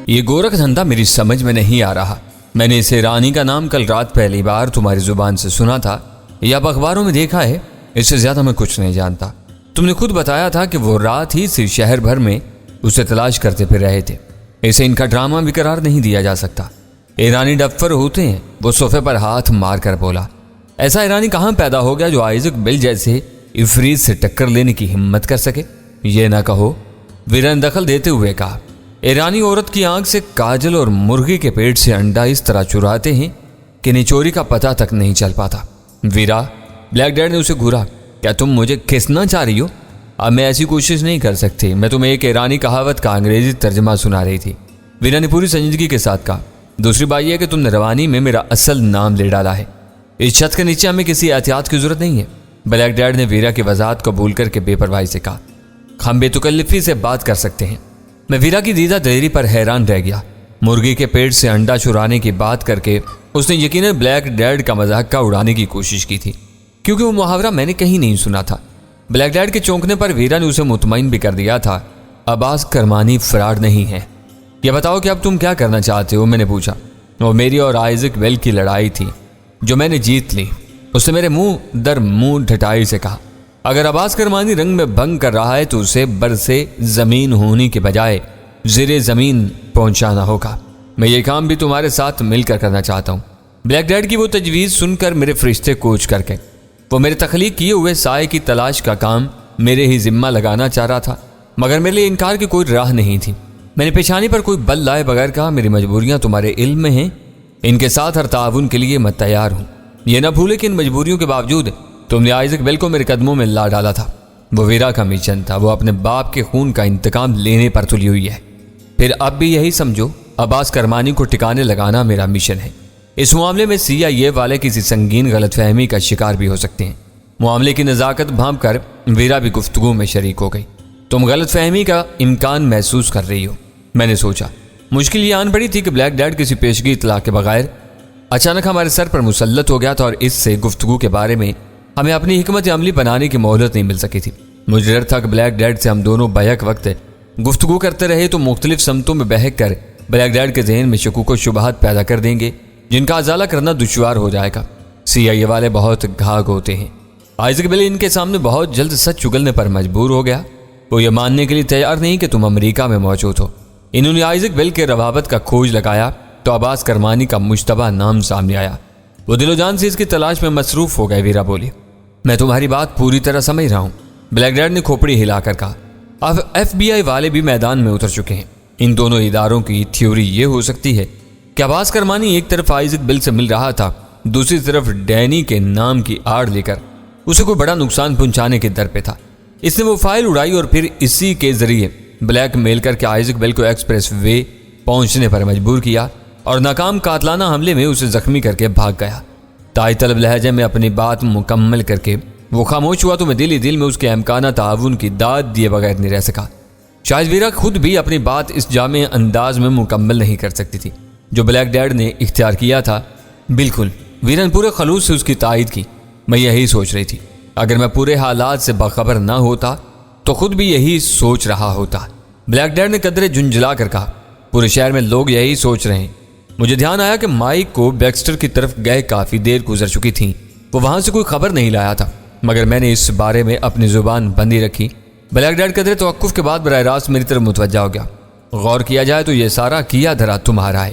یہ گورکھ دھندا میری سمجھ میں نہیں آ رہا۔ میں نے اس ایرانی کا نام کل رات پہلی بار تمہاری زبان سے سنا تھا یا اخباروں میں دیکھا ہے، اس سے زیادہ میں کچھ نہیں جانتا۔ تم نے خود بتایا تھا کہ وہ رات ہی سے شہر بھر میں اسے تلاش کرتے پھر رہے تھے۔ اسے ان کا ڈرامہ بھی قرار نہیں دیا جا سکتا۔ ایرانی ڈفر ہوتے ہیں، وہ صوفے پر ہاتھ مار کر بولا۔ ایسا ایرانی کہاں پیدا ہو گیا جو آئزک بیل جیسے عفریت سے ٹکر لینے کی ہمت کر سکے؟ یہ نہ کہو، ویرا نے دخل دیتے ہوئے کہا۔ ایرانی عورت کی آنکھ سے کاجل اور مرغی کے پیٹ سے انڈا اس طرح چراتے ہیں کہ انہیں چوری کا پتہ تک نہیں چل پاتا۔ ویرا، بلیک ڈیڈ نے اسے گھورا، کیا تم مجھے کھینچنا چاہ رہی ہو؟ اب میں ایسی کوشش نہیں کر سکتی، میں تمہیں ایک ایرانی کہاوت کا انگریزی ترجمہ سنا رہی تھی۔ ویرا نے پوری سنجیدگی کے ساتھ کہا۔ دوسری بات یہ ہے کہ تم نے روانی میں میرا اصل نام لے ڈالا ہے۔ اس چھت کے نیچے ہمیں کسی احتیاط کی ضرورت نہیں ہے۔ بلیک ڈیڈ نے ویرا کی وضاحت قبول کر کے بے پرواہی سے کہا۔ ہم بے تکلفی سے بات کر سکتے ہیں۔ میں ویرا کی دیدہ دلیری پر حیران رہ گیا۔ مرغی کے پیٹ سے انڈا چرانے کی بات کر کے اس نے یقیناً بلیک ڈیڈ کا مذاق کا اڑانے کی کوشش کی تھی، کیونکہ وہ محاورہ میں نے کہیں نہیں سنا تھا۔ بلیک ڈیڈ کے چونکنے پر ویرا نے اسے مطمئن بھی کر دیا تھا، عباس کرمانی فراڈ نہیں ہے۔ یہ بتاؤ کہ اب تم کیا کرنا چاہتے ہو؟ میں نے پوچھا۔ وہ میری اور آئزک بیل کی لڑائی تھی جو میں نے جیت لی، اس نے میرے منہ در منہ ڈھٹائی سے کہا۔ اگر عباس کرمانی رنگ میں بھنگ کر رہا ہے تو اسے برسے زمین ہونے کے بجائے زیر زمین پہنچانا ہوگا۔ میں یہ کام بھی تمہارے ساتھ مل کر کرنا چاہتا ہوں۔ بلیک ڈیڈ کی وہ تجویز سن کر میرے فرشتے کوچ کر کے وہ میرے تخلیق کیے ہوئے سائے کی تلاش کا کام میرے ہی ذمہ لگانا چاہ رہا تھا، مگر میرے لیے انکار کی کوئی راہ نہیں تھی۔ میں نے پیشانی پر کوئی بل لائے بغیر کہا، میری مجبوریاں تمہارے علم میں ہیں، ان کے ساتھ ہر تعاون کے لیے میں تیار ہوں۔ یہ نہ بھولے کہ ان مجبوریوں کے باوجود تم نے آئزک بیل کو میرے قدموں میں لا ڈالا تھا۔ وہ ویرا کا مشن تھا، وہ اپنے باپ کے خون کا انتقام لینے پر تلی ہوئی ہے۔ پھر اب بھی یہی سمجھو، عباس کرمانی کو ٹھکانے لگانا میرا مشن ہے۔ اس معاملے میں CIA والے کسی سنگین غلط فہمی کا شکار بھی ہو سکتے ہیں۔ معاملے کی نزاکت بھانپ کر ویرا بھی گفتگو میں شریک ہو گئی۔ تم غلط فہمی کا امکان محسوس کر رہی ہو؟ میں نے سوچا۔ مشکل یہ آن پڑی تھی کہ بلیک ڈیڈ کسی پیشگی اطلاع کے بغیر اچانک ہمارے سر پر مسلط ہو گیا تھا، اور اس سے گفتگو کے بارے میں ہمیں اپنی حکمت عملی بنانے کی مہلت نہیں مل سکی تھی۔ مجھے ڈر تھا کہ بلیک ڈیڈ سے ہم دونوں بیک وقت گفتگو کرتے رہے تو مختلف سمتوں میں بہک کر بلیک ڈیڈ کے ذہن میں شکوک و شبہات پیدا کر دیں گے، جن کا ازالہ کرنا دشوار ہو جائے گا۔ CIA والے بہت گھاگ ہوتے ہیں۔ آئزک بیل ان کے سامنے بہت جلد سچ چگلنے پر مجبور ہو گیا۔ وہ یہ ماننے کے لیے تیار نہیں کہ تم امریکہ میں موجود ہو۔ انہوں نے آئزک بیل کے روابط کا کھوج لگایا تو عباس کرمانی کا مشتبہ نام سامنے آیا۔ وہ دل و جان سے اس کی تلاش میں مصروف ہو گئے۔ ویرا بولی۔ میں تمہاری بات پوری طرح سمجھ رہا ہوں، بلیک ڈیڈ نے کھوپڑی ہلا کر کہا۔ اب FBI والے بھی میدان میں اتر چکے ہیں۔ ان دونوں اداروں کی تھیوری یہ ہو سکتی ہے کہ عباس کرمانی ایک طرف آئزک بیل سے مل رہا تھا، دوسری طرف ڈینی کے نام کی آڑ لے کر اسے کوئی بڑا نقصان پہنچانے کے در پہ تھا۔ اس نے وہ فائل اڑائی اور پھر اسی کے ذریعے بلیک میل کر کے آئزک بیل کو ایکسپریس وے پہنچنے پر مجبور کیا اور ناکام قاتلانہ حملے میں اسے زخمی کر کے بھاگ گیا۔ تائی طلب لہجے میں اپنی بات مکمل کر کے وہ خاموش ہوا تو میں دل ہی دل میں اس کے امکانہ تعاون کی داد دیے بغیر نہیں رہ سکا۔ شاید ویرا خود بھی اپنی بات اس جامع انداز میں مکمل نہیں کر سکتی تھی جو بلیک ڈیڈ نے اختیار کیا تھا۔ بالکل، ویرا نے پورے خلوص سے اس کی تائید کی۔ میں یہی سوچ رہی تھی، اگر میں پورے حالات سے باخبر نہ ہوتا تو خود بھی یہی سوچ رہا ہوتا۔ بلیک ڈیڈ نے قدرے جھنجھلا کر کہا، پورے شہر میں لوگ یہی سوچ رہے ہیں۔ مجھے دھیان آیا کہ مائک کو بیکسٹر کی طرف گئے کافی دیر گزر چکی تھی، وہ وہاں سے کوئی خبر نہیں لایا تھا، مگر میں نے اس بارے میں اپنی زبان بندی رکھی۔ بلیک ڈیڈ قدرے توقف کے بعد براہ راست میری طرف متوجہ ہو گیا۔ غور کیا جائے تو یہ سارا کیا دھرا تمہارا ہے،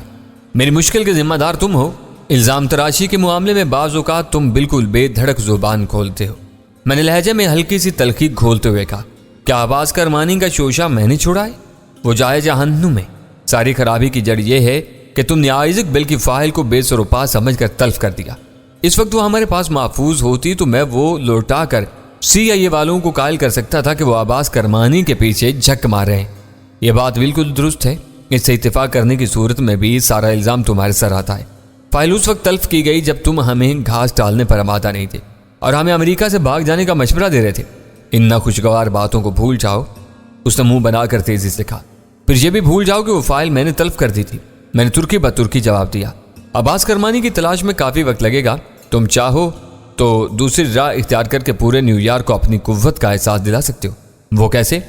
میری مشکل کے ذمہ دار تم ہو۔ الزام تراشی کے معاملے میں بعض اوقات تم بالکل بے دھڑک زبان کھولتے ہو۔ میں نے لہجے میں ہلکی سی تلخی گھولتے ہوئے کہا، کیا عباس کرمانی کا شوشہ میں نے چھوڑا ہے؟ وہ جائے جہنم میں۔ ساری خرابی کی جڑ یہ ہے کہ تم نے آئزک بیل کی فائل کو بے سر و پا سمجھ کر تلف کر دیا۔ اس وقت وہ ہمارے پاس محفوظ ہوتی تو میں وہ لوٹا کر CIA والوں کو قائل کر سکتا تھا کہ وہ عباس کرمانی کے پیچھے جھک مار رہے ہیں۔ یہ بات بالکل درست ہے، اس سے اتفاق کرنے کی صورت میں بھی سارا الزام تمہارے سر آتا ہے۔ فائل اس وقت تلف کی گئی جب تم ہمیں گھاس ڈالنے پر آمادہ نہیں تھے اور ہمیں امریکہ سے بھاگ جانے کا مشورہ دے رہے تھے۔ ان ناخوشگوار باتوں کو بھول جاؤ، اس نے منہ بنا کر تیزی سے کہا۔ پھر یہ بھی بھول جاؤ کہ وہ فائل میں نے تلف کر دی تھی۔ میں نے ترکی بترکی جواب دیا۔ عباس کرمانی کی تلاش میں کافی وقت لگے گا، تم چاہو تو دوسری راہ اختیار کر کے پورے نیو یارک کو اپنی قوت کا احساس دلا سکتے ہو۔ وہ کیسے؟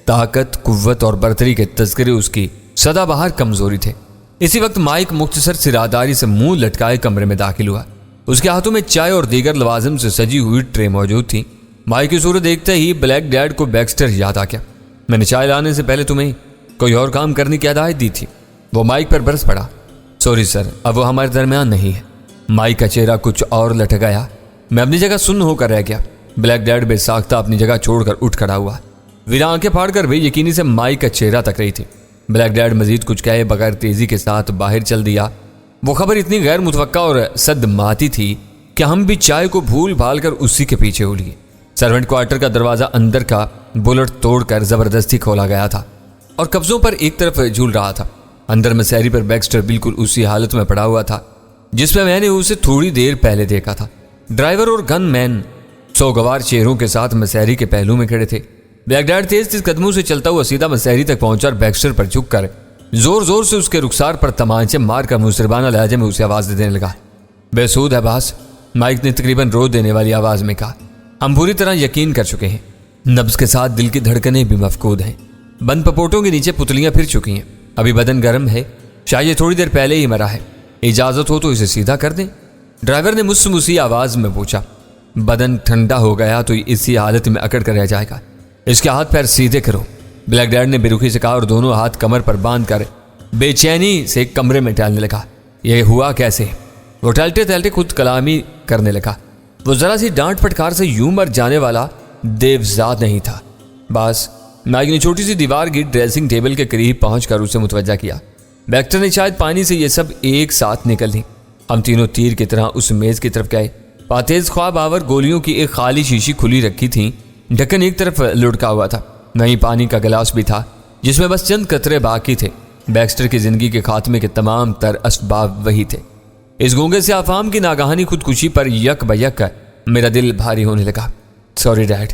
طاقت، قوت اور برتری کے تذکرے اس کی سدا بہار کمزوری تھے۔ اسی وقت مائک مختصر سراداری سے منہ لٹکائے کمرے میں داخل ہوا۔ اس کے ہاتھوں میں چائے اور دیگر لوازم سے سجی ہوئی ٹرے موجود تھی۔ مائک کی صورت دیکھتے ہی بلیک ڈیڈ کو بیکسٹر یاد آ گیا۔ میں نے چائے لانے سے پہلے تمہیں کوئی اور کام کرنے کی ہدایت دی تھی۔ وہ مائک پر برس پڑا۔ سوری سر، اب وہ ہمارے درمیان نہیں ہے۔ مائک کا چہرہ کچھ اور لٹک گیا۔ میں اپنی جگہ سن ہو کر رہ گیا۔ بلیک ڈیڈ بے ساختہ اپنی جگہ چھوڑ کر اٹھ کھڑا ہوا۔ ویرا آنکھیں پھاڑ کر بے یقینی سے مائک کا چہرہ تک رہی تھی۔ بلیک ڈیڈ مزید کچھ کہے بغیر تیزی کے ساتھ باہر چل دیا۔ وہ خبر اتنی غیر متوقع اور صدماتی تھی کہ ہم بھی چائے کو بھول بھال کر اسی کے پیچھے ہو لیے۔ سرونٹ کوارٹر کا دروازہ اندر کا بلٹ توڑ کر زبردستی کھولا گیا تھا اور قبضوں پر ایک طرف جھول رہا تھا۔ اندر مسحری پر بیکسٹر بالکل اسی حالت میں پڑا ہوا تھا جس میں نے اسے تھوڑی دیر پہلے دیکھا تھا۔ ڈرائیور اور گن مین سوگوار چہروں کے ساتھ مسحری کے پہلو میں کھڑے تھے۔ بلیک ڈیڈ تیز تیز قدموں سے چلتا ہوا سیدھا مسحری تک پہنچا اور بیکسٹر پر جھک کر زور زور سے اس کے رخسار پر تمانچے مار کر مصربانہ لہجے میں اسے آواز دینے لگا۔ بے سود ہے باس، مائک نے تقریباً رو دینے والی آواز میں کہا۔ ہم پوری طرح یقین کر چکے ہیں۔ نبض کے ساتھ دل کی دھڑکنیں بھی مفقود ہیں۔ بند پپوٹوں کے نیچے پتلیاں پھر چکی ہیں۔ ابھی بدن گرم ہے، شاید یہ تھوڑی دیر پہلے ہی مرا ہے۔ اجازت ہو تو اسے سیدھا کر دیں؟ ڈرائیور نے مسموسی آواز میں پوچھا۔ بدن ٹھنڈا ہو گیا تو اسی حالت میں اکڑ کر رہ جائے گا۔ اس کے ہاتھ پیر سیدھے کرو، بلیک ڈیڈ نے بے رخی سے کہا اور دونوں ہاتھ کمر پر باندھ کر بے چینی سے کمرے میں ٹہلنے لگا۔ یہ ہوا کیسے؟ وہ ٹہلتے ٹہلتے خود کلامی کرنے لگا۔ وہ ذرا سی ڈانٹ پھٹکار سے یوں مر جانے والا دیوزاد نہیں تھا۔ بس مائک نے چھوٹی سی دیوار کی ڈریسنگ ٹیبل کے قریب پہنچ کر اسے متوجہ کیا۔ بیکسٹر نے شاید پانی سے یہ سب ایک ساتھ نکل لی۔ ہم تینوں تیر کی طرح اس میز کی طرف گئے۔ پاتیز خواب آور گولیوں کی ایک خالی شیشی کھلی رکھی تھی، ڈھکن ایک طرف لڑکا ہوا تھا۔ وہیں پانی کا گلاس بھی تھا جس میں بس چند قطرے باقی تھے۔ بیکسٹر کی زندگی کے خاتمے کے تمام تر اسباب وہی تھے۔ اس گونگے سے افہام کی ناگہانی خودکشی پر یک بیک میرا دل بھاری ہونے لگا۔ سوری ڈیڈ،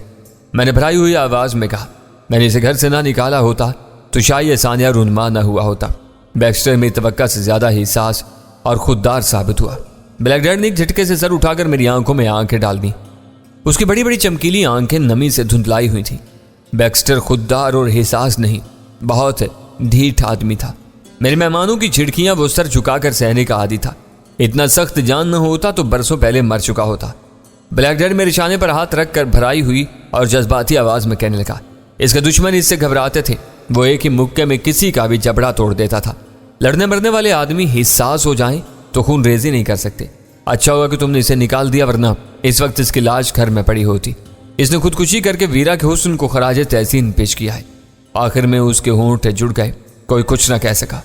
میں نے بھرائی ہوئی آواز میں کہا۔ میں نے اسے گھر سے نہ نکالا ہوتا تو شاید یہ ثانیہ رونما نہ ہوا ہوتا۔ بیکسٹر میری توقع سے زیادہ حساس اور خوددار ثابت ہوا۔ بلیک ڈیڈ نے ایک جھٹکے سے سر اٹھا کر میری آنکھوں میں آنکھیں ڈال دیں۔ اس کی بڑی بڑی چمکیلی آنکھیں نمی سے دھندلائی ہوئی تھیں۔ بیکسٹر خوددار اور حساس نہیں، بہت ڈھیٹ آدمی تھا۔ میرے مہمانوں کی جھڑکیاں وہ سر جھکا کر سہنے کا عادی تھا۔ اتنا سخت جان نہ ہوتا تو برسوں پہلے مر چکا ہوتا۔ بلیک ڈیڈ میرے شانے پر ہاتھ رکھ کر بھرائی ہوئی اور جذباتی آواز میں کہنے لگا۔ اس کے دشمن اس سے گھبراتے تھے۔ وہ ایک ہی مکے میں کسی کا بھی جبڑا توڑ دیتا تھا۔ لڑنے مرنے والے آدمی حساس ہو جائیں تو خون ریزی نہیں کر سکتے۔ اچھا ہوا کہ تم نے اسے نکال دیا، ورنہ اس وقت اس کی لاش گھر میں پڑی ہوتی۔ اس نے خودکشی کر کے ویرا کے حسن کو خراج تحسین پیش کیا ہے۔ آخر میں اس کے ہونٹ جڑ گئے، کوئی کچھ نہ کہہ سکا۔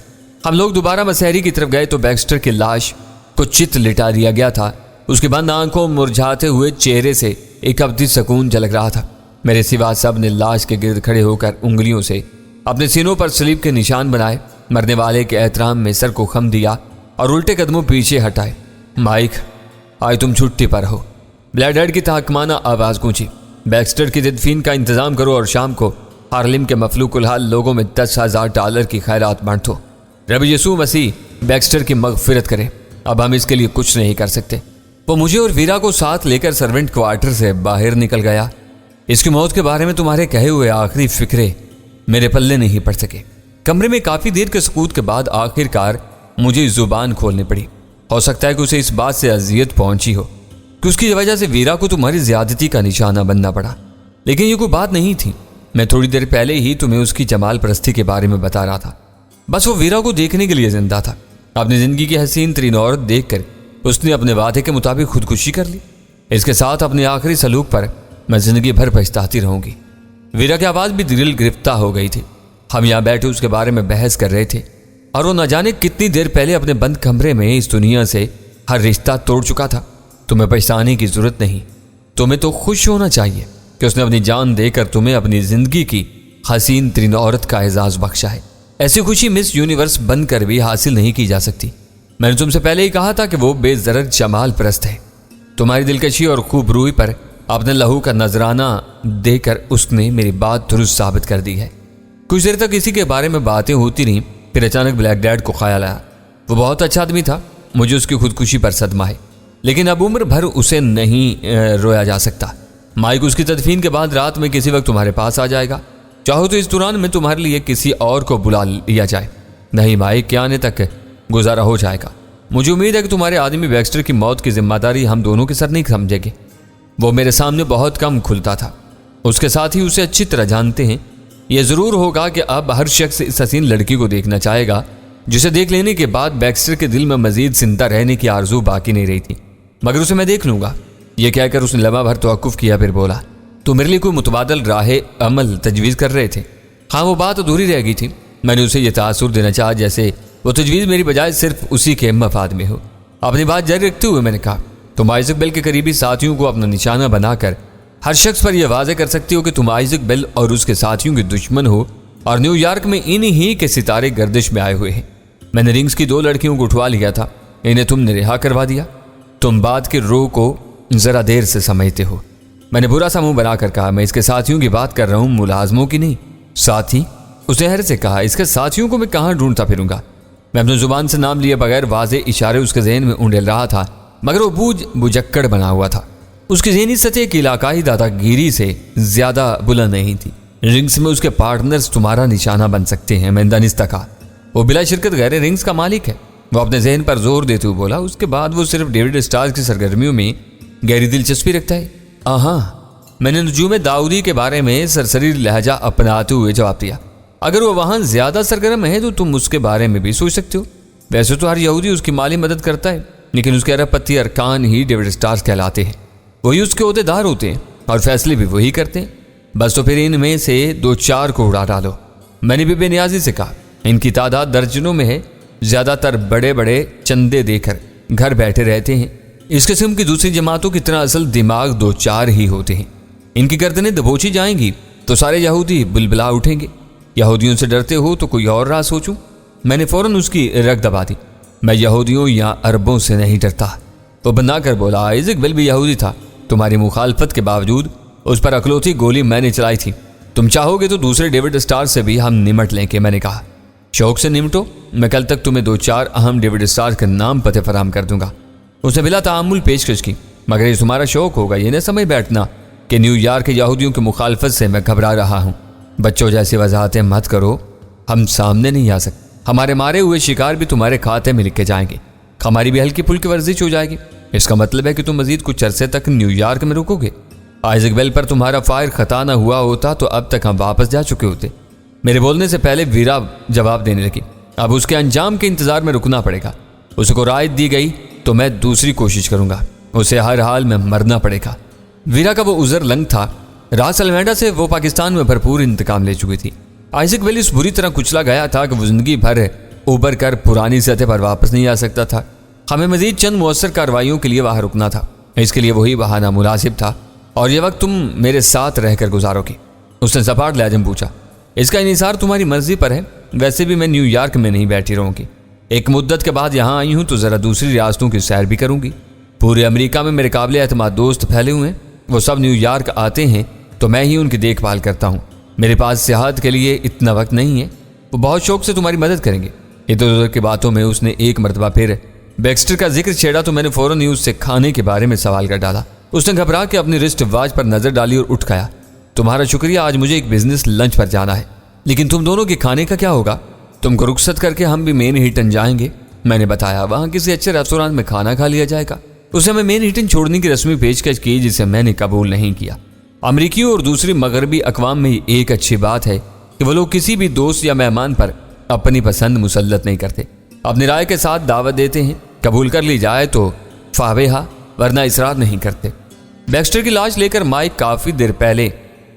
ہم لوگ دوبارہ مسحری کی طرف گئے تو بیکسٹر کی لاش کو چت لٹا دیا گیا تھا۔ اس کی بند آنکھوں مرجھاتے ہوئے چہرے سے ایک ابدی سکون جھلک رہا تھا۔ میرے سوا سب نے لاش کے گرد کھڑے ہو کر انگلیوں سے اپنے سینوں پر سلیب کے نشان بنائے، مرنے والے کے احترام میں سر کو خم دیا اور الٹے قدموں پیچھے ہٹائے۔ مائک، آج تم چھٹی پر ہو، بلیک ڈیڈ کی تحکمانہ آواز گونجی۔ بیکسٹر کی تدفین کا انتظام کرو اور شام کو ہارلم کے مفلوق الحال لوگوں میں $10,000 کی خیرات بانٹ دو۔ رب یسوع مسیح بیکسٹر کی مغفرت کرے۔ اب ہم اس کے لیے کچھ نہیں کر سکتے۔ وہ مجھے اور ویرا کو ساتھ لے کر سرونٹ کوارٹر سے باہر نکل گیا۔ اس کی موت کے بارے میں تمہارے کہے ہوئے آخری فکرے میرے پلے نہیں پڑ سکے۔ کمرے میں کافی دیر کے سکوت کے بعد آخر کار مجھے زبان کھولنی پڑی۔ ہو سکتا ہے کہ اسے اس بات سے اذیت پہنچی ہو کہ اس کی وجہ سے ویرا کو تمہاری زیادتی کا نشانہ بننا پڑا، لیکن یہ کوئی بات نہیں تھی۔ میں تھوڑی دیر پہلے ہی تمہیں اس کی جمال پرستی کے بارے میں بتا رہا تھا۔ بس وہ ویرا کو دیکھنے کے لیے زندہ تھا۔ اپنی زندگی کی حسین ترین عورت دیکھ کر اس نے اپنے وعدے کے مطابق خودکشی کر لی۔ اس کے ساتھ اپنے آخری سلوک پر میں زندگی بھر پچھتاتی رہوں گی۔ ویرا کی آواز بھی دل گرفتہ ہو گئی تھی۔ ہم یہاں بیٹھے اس کے بارے میں بحث کر رہے تھے اور وہ نہ جانے کتنی دیر پہلے اپنے بند کمرے میں اس دنیا سے ہر رشتہ توڑ چکا تھا۔ تمہیں پچھتانے کی ضرورت نہیں، تمہیں تو خوش ہونا چاہیے کہ اس نے اپنی جان دے کر تمہیں اپنی زندگی کی حسین ترین عورت کا اعزاز بخشا ہے۔ ایسی خوشی مس یونیورس بن کر بھی حاصل نہیں کی جا سکتی۔ میں نے تم سے پہلے ہی کہا تھا کہ وہ بے ضرر جمال پرست ہے۔ تمہاری دلکشی اور خوب روئی پر اپنے لہو کا نذرانہ دے کر اس نے میری بات درست ثابت کر دی ہے۔ کچھ دیر تک اسی کے بارے میں باتیں ہوتی رہیں، پھر اچانک بلیک ڈیڈ کو خیال آیا وہ بہت اچھا آدمی تھا، مجھے اس کی خودکشی پر صدمہ ہے، لیکن اب عمر بھر اسے نہیں رویا جا سکتا۔ مائک اس کی تدفین کے بعد رات میں کسی وقت تمہارے پاس آ جائے گا، چاہو تو اس دوران میں تمہارے لیے کسی اور کو بلا لیا جائے۔ نہیں بھائی، کیا آنے تک گزارا ہو جائے گا۔ مجھے امید ہے کہ تمہارے آدمی بیکسٹر کی موت کی ذمہ داری ہم دونوں کے سر نہیں سمجھے گے۔ وہ میرے سامنے بہت کم کھلتا تھا، اس کے ساتھ ہی اسے اچھی طرح جانتے ہیں۔ یہ ضرور ہوگا کہ اب ہر شخص اس حسین لڑکی کو دیکھنا چاہے گا جسے دیکھ لینے کے بعد بیکسٹر کے دل میں مزید زندہ رہنے کی آرزو باقی نہیں رہی تھی۔ مگر اسے میں دیکھ لوں گا، یہ کہہ کر اس نے لمحہ بھر توقف کیا، پھر بولا، تو میرے لیے کوئی متبادل راہ عمل تجویز کر رہے تھے؟ ہاں، وہ بات ادھوری رہ گئی تھی۔ میں نے اسے یہ تاثر دینا چاہا جیسے وہ تجویز میری بجائے صرف اسی کے مفاد میں ہو۔ اپنی بات جاری رکھتے ہوئے میں نے کہا، تم آئزک بیل کے قریبی ساتھیوں کو اپنا نشانہ بنا کر ہر شخص پر یہ واضح کر سکتی ہو کہ تم آئزک بیل اور اس کے ساتھیوں کے دشمن ہو، اور نیو یارک میں انہی ہی کے ستارے گردش میں آئے ہوئے ہیں۔ میں نے رنگز کی 2 لڑکیوں کو اٹھوا لیا تھا، انہیں تم نے رہا کروا دیا۔ تم بات کے رو کو ذرا دیر سے سمجھتے ہو۔ میں نے برا سا منہ بنا کر کہا، میں اس کے ساتھیوں کی بات کر رہا ہوں، ملازموں کی نہیں۔ ساتھی؟ اس نے حیرت سے کہا، اس کے ساتھیوں کو میں کہاں ڈھونڈتا پھروں گا؟ میں اپنی زبان سے نام لیے بغیر واضح اشارے اس کے ذہن میں اونڈیل رہا تھا، مگر وہ بوجھ بجکڑ بنا ہوا تھا۔ اس کی ذہنی سطح کی علاقائی دادا گیری سے زیادہ بلند نہیں تھی۔ رنگز میں اس کے پارٹنرز تمہارا نشانہ بن سکتے ہیں، میں نے دانستہ کہا۔ وہ بلا شرکت غیر رنگز کا مالک ہے، وہ اپنے ذہن پر زور دیتے ہوئے بولا۔ اس کے بعد وہ صرف ڈیوڈ اسٹارز کی سرگرمیوں میں گہری دلچسپی رکھتا ہے۔ ہاں، میں نے نجوم داؤدی کے بارے میں سرسری لہجہ اپناتے ہوئے جواب دیا۔ اگر وہ وہاں زیادہ سرگرم ہے تو تم اس کے بارے میں بھی سوچ سکتے ہو۔ ویسے تو ہر یہودی اس کی مالی مدد کرتا ہے، لیکن اس کے ارب پتی ارکان ہی ڈیوڈ اسٹارز کہلاتے ہیں۔ وہی اس کے عہدیدار ہوتے ہیں اور فیصلے بھی وہی کرتے ہیں۔ بس تو پھر ان میں سے 2-4 کو اڑا ڈالو۔ میں نے بھی بے نیازی سے کہا، ان کی تعداد درجنوں میں ہے، زیادہ تر بڑے بڑے چندے دے کر گھر بیٹھے رہتے ہیں۔ اس قسم کی دوسری جماعتوں کی طرح اصل دماغ 2-4 ہی ہوتے ہیں۔ ان کی گردنیں دبوچی جائیں گی تو سارے یہودی بلبلا اٹھیں گے۔ یہودیوں سے ڈرتے ہو تو کوئی اور راہ سوچوں۔ میں نے فوراً اس کی رگ دبا دی۔ میں یہودیوں یا عربوں سے نہیں ڈرتا۔ وہ بنا کر بولا، آئزک بیل بھی یہودی تھا، تمہاری مخالفت کے باوجود اس پر اکلوتی گولی میں نے چلائی تھی۔ تم چاہو گے تو دوسرے ڈیوڈ اسٹارز سے بھی ہم نمٹ لیں گے۔ میں نے کہا، شوق سے نمٹو، میں کل تک تمہیں 2-4 اہم ڈیوڈ اسٹارز کے نام پتے فراہم کر دوں گا۔ اس نے بلا تعامل پیشکش کی، مگر یہ تمہارا شوق ہوگا، یہ نہ سمجھ بیٹھنا کہ نیو یارک کے یہودیوں کی مخالفت سے میں گھبرا رہا ہوں۔ بچوں جیسی وضاحتیں مت کرو، ہم سامنے نہیں آ سکتے۔ ہمارے مارے ہوئے شکار بھی تمہارے کھاتے میں لکھے جائیں گے، ہماری بھی ہلکی پھلکی ورزش ہو جائے گی۔ اس کا مطلب ہے کہ تم مزید کچھ عرصے تک نیو یارک میں رکو گے۔ آئزک بیل پر تمہارا فائر خطا نہ ہوا ہوتا تو اب تک ہم واپس جا چکے ہوتے۔ میرے بولنے سے پہلے ویرا جواب دینے لگی، اب اس کے انجام کے انتظار میں رکنا پڑے گا۔ اسے کو رعایت دی گئی تو میں دوسری کوشش کروں گا، اسے ہر حال میں مرنا پڑے گا۔ ویرا کا وہ عذر لنگ تھا، راس المیڈا سے وہ پاکستان میں بھرپور انتقام لے چکی تھی۔ آئزک بیل اس بری طرح کچلا گیا تھا کہ وہ زندگی بھر ابھر کر پرانی سطح پر واپس نہیں آ سکتا تھا۔ ہمیں مزید چند مؤثر کارروائیوں کے لیے وہاں رکنا تھا، اس کے لیے وہی بہانہ مناسب تھا، اور یہ وقت تم میرے ساتھ رہ کر گزارو گی۔ اس نے سپاٹ لہجے میں پوچھا، اس کا انحصار تمہاری مرضی پر ہے، ویسے بھی میں نیو یارک میں نہیں بیٹھی رہوں گی۔ ایک مدت کے بعد یہاں آئی ہوں تو ذرا دوسری ریاستوں کی سیر بھی کروں گی۔ پورے امریکہ میں میرے قابل اعتماد دوست پھیلے ہوئے ہیں، وہ سب نیو یارک آتے ہیں تو میں ہی ان کی دیکھ بھال کرتا ہوں۔ میرے پاس سیاحت کے لیے اتنا وقت نہیں ہے، وہ بہت شوق سے تمہاری مدد کریں گے۔ ادھر ادھر کی باتوں میں اس نے ایک مرتبہ پھر بیکسٹر کا ذکر چھیڑا تو میں نے فوراً اس سے کھانے کے بارے میں سوال کر ڈالا۔ اس نے گھبرا کے اپنی رسٹ واچ پر نظر ڈالی اور اٹھ گیا۔ تمہارا شکریہ، آج مجھے ایک بزنس لنچ پر جانا ہے، لیکن تم دونوں کے کھانے کا کیا ہوگا؟ تم کو رخصت کر کے ہم بھی مین ہیٹن جائیں گے۔ میں نے بتایا، وہاں کسی اچھے ریستوران میں کھانا کھا لیا جائے گا۔ اسے میں مین ہیٹن چھوڑنے کی رسمی پیشکش کی جسے میں نے قبول نہیں کیا۔ امریکیوں اور دوسری مغربی اقوام میں ایک اچھی بات ہے کہ وہ لوگ کسی بھی دوست یا مہمان پر اپنی پسند مسلط نہیں کرتے، اپنی رائے کے ساتھ دعوت دیتے ہیں، قبول کر لی جائے تو فاویہا، ورنہ اصرار نہیں کرتے۔ بیکسٹر کی لاش لے کر مائک کافی دیر پہلے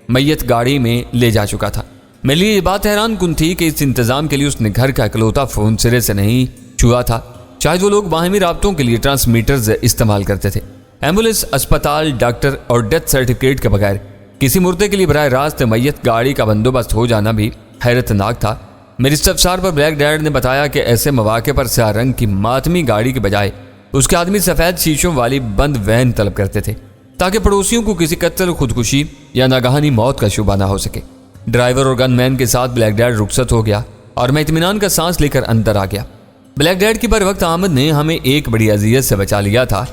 میت گاڑی میں لے جا چکا تھا۔ میرے لیے یہ بات حیران کن تھی کہ اس انتظام کے لیے اس نے گھر کا اکلوتا فون سرے سے نہیں چھوا تھا۔ شاید وہ لوگ باہمی رابطوں کے لیے ٹرانسمیٹرز استعمال کرتے تھے۔ ایمبولینس، اسپتال، ڈاکٹر اور ڈیتھ سرٹیفکیٹ کے بغیر کسی مردے کے لیے براہ راست میت گاڑی کا بندوبست ہو جانا بھی حیرت ناک تھا۔ میری استفسار پر بلیک ڈیڈ نے بتایا کہ ایسے مواقع پر سیاہ رنگ کی ماتمی گاڑی کے بجائے اس کے آدمی سفید شیشوں والی بند وین طلب کرتے تھے تاکہ پڑوسیوں کو کسی قتل، خودکشی یا ناگہانی موت کا شبہ نہ ہو سکے۔ ڈرائیور اور گن مین کے ساتھ بلیک ڈیڈ رخصت ہو گیا اور میں اطمینان کا سانس لے کر اندر آ گیا۔ بلیک ڈیڈ کی بر وقت آمد نے ہمیں ایک بڑی اذیت سے بچا لیا تھا۔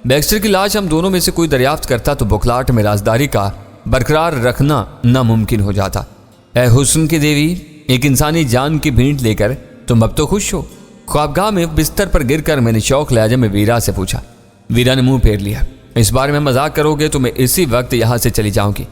بیکسٹر کی لاش ہم دونوں میں سے کوئی دریافت کرتا تو بکھلاٹ میں رازداری کا برقرار رکھنا ناممکن ہو جاتا۔ اے حسن کی دیوی، ایک انسانی جان کی بھینٹ لے کر تم اب تو خوش ہو؟ خوابگاہ میں بستر پر گر کر میں نے شوق لہجے میں ویرا سے پوچھا۔ ویرا نے منہ پھیر لیا۔ اس بارے میں مذاق کرو گے تو میں اسی وقت یہاں سے چلی جاؤں گی۔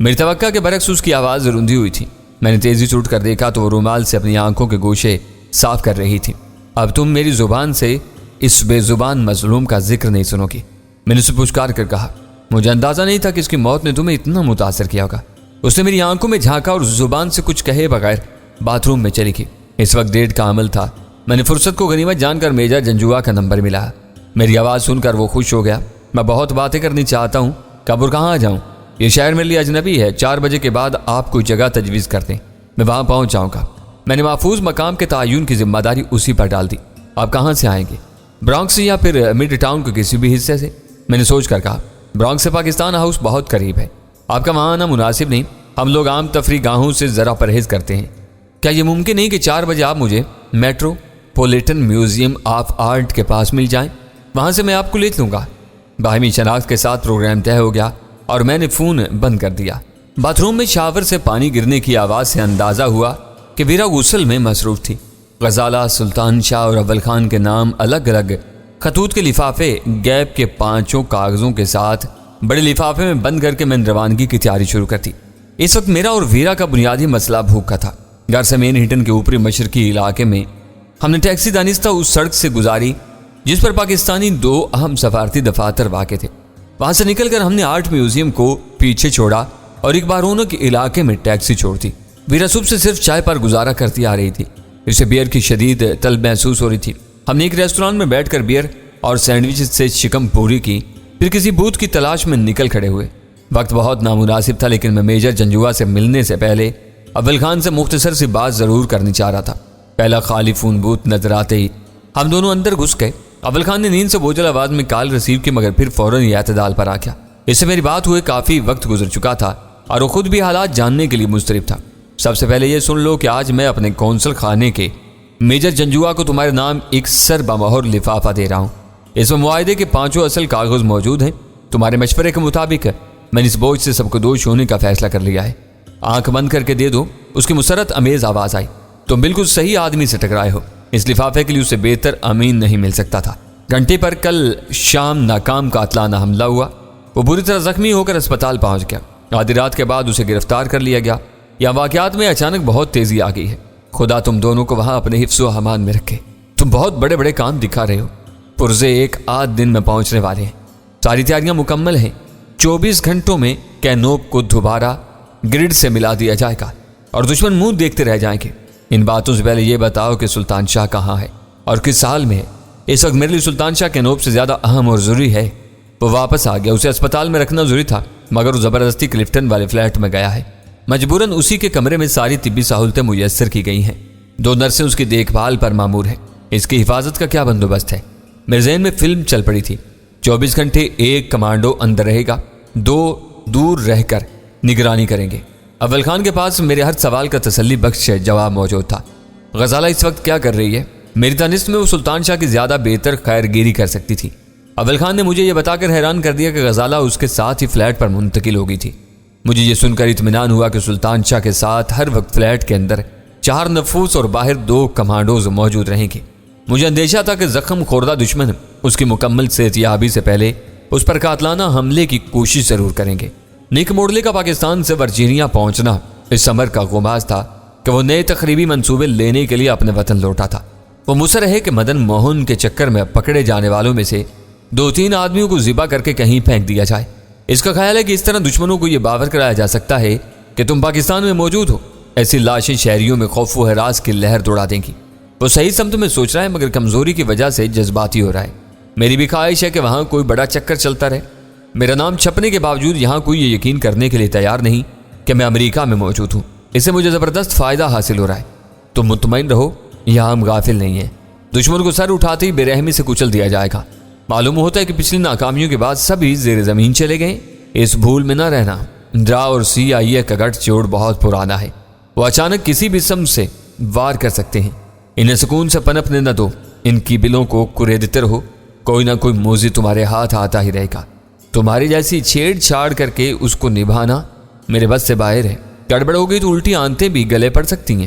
میری توقع کے برعکس اس کی آواز روندھی ہوئی تھی۔ میں نے تیزی سے اٹھ کر دیکھا تو وہ رومال سے اپنی آنکھوں کے گوشے صاف کر رہی تھی۔ اب تم میری زبان سے اس بے زبان مظلوم کا ذکر نہیں سنو گی، میں نے اسے پچکار کر کہا۔ مجھے اندازہ نہیں تھا کہ اس کی موت نے تمہیں اتنا متاثر کیا ہوگا۔ اس نے میری آنکھوں میں جھانکا اور زبان سے کچھ کہے بغیر باتھ روم میں چلی گئی۔ اس وقت 1:30 کا عمل تھا۔ میں نے فرصت کو غنیمت جان کر میجر جنجوا کا نمبر ملا۔ میری آواز سن کر وہ خوش ہو گیا۔ میں بہت باتیں کرنی چاہتا ہوں، کب اور کہاں جاؤں؟ یہ شہر میرے لیے اجنبی ہے۔ 4 بجے کے بعد آپ کوئی جگہ تجویز کر دیں، میں وہاں پہنچ جاؤں گا۔ میں نے محفوظ مقام کے تعین کی ذمہ داری اسی پر ڈال دی۔ آپ کہاں سے آئیں گے؟ برانکس سے یا پھر مڈ ٹاؤن کے کسی بھی حصے سے؟ میں نے سوچ کر کہا، برانکس سے پاکستان ہاؤس بہت قریب ہے، آپ کا وہاں آنا مناسب نہیں۔ ہم لوگ عام تفریح گاہوں سے ذرا پرہیز کرتے ہیں۔ کیا یہ ممکن نہیں کہ 4 بجے آپ مجھے میٹروپولیٹن میوزیم آف آرٹ کے پاس مل جائیں؟ وہاں سے میں آپ کو لے لوں گا۔ باہمی شناخت کے ساتھ پروگرام طے ہو گیا اور میں نے فون بند کر دیا۔ باتھ روم میں شاور سے پانی گرنے کی آواز سے اندازہ ہوا کہ ویرا غسل میں مصروف تھی۔ غزالہ، سلطان شاہ اور اول خان کے نام الگ الگ خطوط کے لفافے گیپ کے 5 کاغذوں کے ساتھ بڑے لفافے میں بند کر کے میں نے روانگی کی تیاری شروع کر دی۔ اس وقت میرا اور ویرا کا بنیادی مسئلہ بھوک کا تھا۔ گھر سے مین ہٹن کے اوپری مشرقی علاقے میں ہم نے ٹیکسی دانستہ اس سڑک سے گزاری جس پر پاکستانی 2 اہم سفارتی دفاتر واقع تھے۔ وہاں سے نکل کر ہم نے آرٹ میوزیم کو پیچھے چھوڑا اور ایک بارونوں کے علاقے میں ٹیکسی چھوڑ دی۔ ویرا صبح سے صرف چائے پر گزارا کرتی آ رہی تھی، اسے بیئر کی شدید طلب محسوس ہو رہی تھی۔ ہم نے ایک ریستوران میں بیٹھ کر بیئر اور سینڈوچ سے شکم پوری کی، پھر کسی بوتھ کی تلاش میں نکل کھڑے ہوئے۔ وقت بہت نامناسب تھا، لیکن میں میجر جنجوا سے ملنے سے پہلے اول خان سے مختصر سی بات ضرور کرنی چاہ رہا تھا۔ پہلا خالی فون بوتھ نظر آتے ہی ہم دونوں اندر گھس گئے۔ اول خان نے نیند سے بوجھل آواز میں کال ریسیو کی، مگر پھر فوراً یہ اعتدال پر آ گیا۔ اس سے میری بات ہوئے کافی وقت گزر چکا تھا اور وہ خود بھی حالات جاننے کے لیے مضطرب تھا۔ سب سے پہلے یہ سن لو کہ آج میں اپنے کونسل خانے کے میجر جنجوا کو تمہارے نام ایک سر بمہر لفافہ دے رہا ہوں۔ اس میں معاہدے کے 5 اصل کاغذ موجود ہیں۔ تمہارے مشورے کے مطابق میں نے اس بوجھ سے سب کو دوش ہونے کا فیصلہ کر لیا ہے۔ آنکھ بند کر کے دے دو۔ اس کی مسرت امیز آواز آئی۔ تم بالکل صحیح آدمی سے ٹکرائے ہو۔ اس لفافے کے لیے اسے بہتر امین نہیں مل سکتا تھا۔ گھنٹے پر کل شام ناکام قاتلانہ حملہ ہوا۔ وہ بری طرح زخمی ہو کر اسپتال پہنچ گیا۔ آدھی رات کے بعد اسے گرفتار کر لیا گیا۔ یہاں واقعات میں اچانک بہت تیزی آ گئی ہے۔ خدا تم دونوں کو وہاں اپنے حفظ و امان میں رکھے۔ تم بہت بڑے بڑے کام دکھا رہے ہو۔ پرزے 1 دن میں پہنچنے والے ہیں۔ ساری تیاریاں مکمل ہیں۔ 24 گھنٹوں میں کینوپ کو دوبارہ گرڈ سے ملا دیا جائے گا اور دشمن منہ دیکھتے رہ جائیں گے۔ ان باتوں سے پہلے یہ بتاؤ کہ سلطان شاہ کہاں ہے اور کس حال میں ہے؟ اس وقت میرے لیے سلطان شاہ کینوپ سے زیادہ اہم اور ضروری ہے۔ وہ واپس آ گیا۔ اسے اسپتال میں رکھنا ضروری تھا، مگر وہ زبردستی کلفٹن والے فلیٹ میں گیا ہے۔ مجبوراً اسی کے کمرے میں ساری طبی سہولتیں میسر کی گئی ہیں۔ 2 نرسیں اس کی دیکھ بھال پر مامور ہیں۔ اس کی حفاظت کا کیا بندوبست ہے؟ میرے ذہن میں فلم چل پڑی تھی۔ 24 گھنٹے ایک کمانڈو اندر رہے گا، 2 دور رہ کر نگرانی کریں گے۔ اول خان کے پاس میرے ہر سوال کا تسلی بخش جواب موجود تھا۔ غزالہ اس وقت کیا کر رہی ہے؟ میری دانست میں وہ سلطان شاہ کی زیادہ بہتر خیر گیری کر سکتی تھی۔ اول خان نے مجھے یہ بتا کر حیران کر دیا کہ غزالہ اس کے ساتھ ہی فلیٹ پر منتقل ہو گئی تھی۔ مجھے یہ سن کر اطمینان ہوا کہ سلطان شاہ کے ساتھ ہر وقت فلیٹ کے اندر 4 نفوس اور باہر 2 کمانڈوز موجود رہیں گے۔ مجھے اندیشہ تھا کہ زخم خوردہ دشمن اس کی مکمل صحتیابی سے پہلے اس پر قاتلانہ حملے کی کوشش ضرور کریں گے۔ نیک موڈلے کا پاکستان سے ورجینیا پہنچنا اس امر کا غماز تھا کہ وہ نئے تقریبی منصوبے لینے کے لیے اپنے وطن لوٹا تھا۔ وہ مصر ہے کہ مدن موہن کے چکر میں پکڑے جانے والوں میں سے 2-3 آدمیوں کو ذبح کر کے کہیں پھینک دیا جائے۔ اس کا خیال ہے کہ اس طرح دشمنوں کو یہ باور کرایا جا سکتا ہے کہ تم پاکستان میں موجود ہو۔ ایسی لاشیں شہریوں میں خوف و ہراس کی لہر دوڑا دیں گی۔ وہ صحیح سمت میں سوچ رہا ہے، مگر کمزوری کی وجہ سے جذباتی ہو رہا ہے۔ میری بھی خواہش ہے کہ وہاں کوئی بڑا چکر چلتا رہے۔ میرا نام چھپنے کے باوجود یہاں کوئی یہ یقین کرنے کے لیے تیار نہیں کہ میں امریکہ میں موجود ہوں۔ اس سے مجھے زبردست فائدہ حاصل ہو رہا ہے۔ تم مطمئن رہو، یہاں ہم غافل نہیں ہیں۔ دشمن کو سر اٹھاتے ہی بے رحمی سے کچل دیا جائے گا۔ معلوم ہوتا ہے کہ پچھلی ناکامیوں کے بعد سبھی زیر زمین چلے گئے۔ اس بھول میں نہ رہنا۔ ڈرا اور CIA کا گٹھ جوڑ بہت پرانا ہے۔ وہ اچانک کسی بھی سمت سے وار کر سکتے ہیں۔ انہیں سکون سے پنپنے نہ دو۔ ان کی بلوں کو کریدتے رہو، کوئی نہ کوئی موزی تمہارے ہاتھ آتا ہی رہے گا۔ تمہاری جیسی چھیڑ چھاڑ کر کے اس کو نبھانا میرے بس سے باہر ہے۔ گڑبڑ ہو گئی تو الٹی آنتیں بھی گلے پڑ سکتی ہیں۔